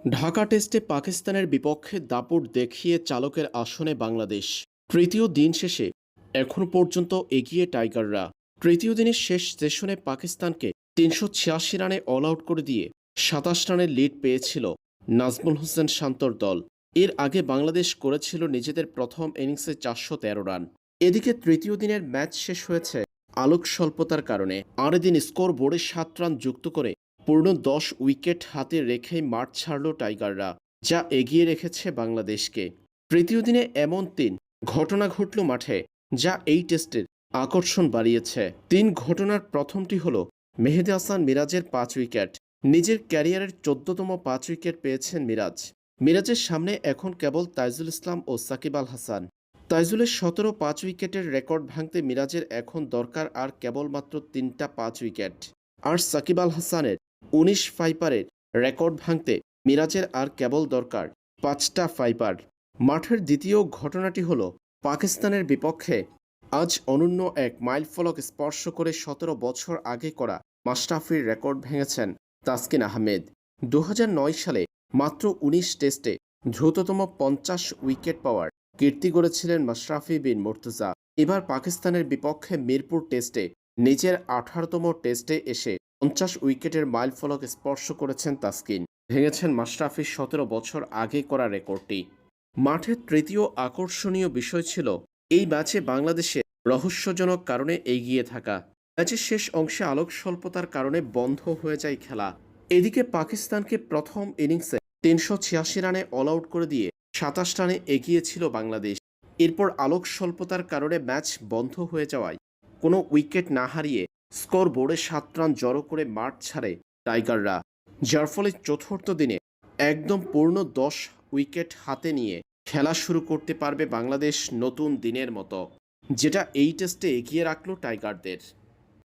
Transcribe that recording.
ঢাকা টেস্টে পাকিস্তানের বিপক্ষে দাপট দেখিয়ে চালকের আসনে বাংলাদেশ। তৃতীয় দিন শেষে এখনও পর্যন্ত এগিয়ে টাইগাররা। তৃতীয় দিনের শেষ সেশনে পাকিস্তানকে ৩৮৬ রানে অল আউট করে দিয়ে ২৭ রানের লিড পেয়েছিল নাজমুল হোসেন শান্তর দল। এর আগে বাংলাদেশ করেছিল নিজেদের প্রথম ইনিংসে ৪১৩ রান। এদিকে তৃতীয় দিনের ম্যাচ শেষ হয়েছে আলোক স্বল্পতার কারণে। আর এদিন স্কোর বোর্ডে ৭ রান যুক্ত করে পূর্ণ ১০ উইকেট হাতে রেখেই মাঠ ছাড়ল টাইগাররা, যা এগিয়ে রেখেছে বাংলাদেশকে। তৃতীয় দিনে এমন ৩ ঘটনা ঘটল মাঠে, যা এই টেস্টের আকর্ষণ বাড়িয়েছে। ৩ ঘটনার প্রথমটি হল মেহেদী হাসান মিরাজের ৫ উইকেট। নিজের ক্যারিয়ারের ১৪তম ৫ উইকেট পেয়েছেন মিরাজ। মিরাজের সামনে এখন কেবল তাইজুল ইসলাম ও সাকিব আল হাসান। তাইজুলের ১৭ ৫ উইকেটের রেকর্ড ভাঙতে মিরাজের এখন দরকার আর কেবলমাত্র ৩টা ৫ উইকেট। আর সাকিব আল হাসানের ১৯ ফাইপারের রেকর্ড ভাঙতে মিরাজের আর কেবল দরকার ৫টা ফাইপার। মাঠের দ্বিতীয় ঘটনাটি হল পাকিস্তানের বিপক্ষে আজ অনন্য এক মাইলফলক স্পর্শ করে ১৭ বছর আগে করা মাশরাফির রেকর্ড ভেঙেছেন তাসকিন আহমেদ। ২০০৯ সালে মাত্র ১৯ টেস্টে দ্রুততম ৫০ উইকেট পাওয়ার কীর্তি গড়েছিলেন মাশরাফি বিন মুর্তজা। এবার পাকিস্তানের বিপক্ষে মিরপুর টেস্টে নিজের ১৮তম টেস্টে এসে ৫০ উইকেটের মাইলফলক স্পর্শ করেছেন তাসকিন। ভেঙেছেন মাশরাফির ১৭ বছর আগে করা রেকর্ডটি। মাঠের তৃতীয় আকর্ষণীয় বিষয় ছিল এই ম্যাচে বাংলাদেশের রহস্যজনক কারণে এগিয়ে থাকা। ম্যাচের শেষ অংশে আলোক স্বল্পতার কারণে বন্ধ হয়ে যায় খেলা। এদিকে পাকিস্তানকে প্রথম ইনিংসে ৩৮৬ রানে অল আউট করে দিয়ে ২৭ রানে এগিয়ে ছিল বাংলাদেশ। এরপর আলোক স্বল্পতার কারণে ম্যাচ বন্ধ হয়ে যাওয়ায় কোনো উইকেট না হারিয়ে স্কোর বোর্ডে ৭ রান জড়ো করে মাঠ ছাড়ে টাইগাররা, যার ফলে চতুর্থ দিনে একদম পূর্ণ ১০ উইকেট হাতে নিয়ে খেলা শুরু করতে পারবে বাংলাদেশ নতুন দিনের মতো, যেটা এই টেস্টে এগিয়ে রাখল টাইগারদের।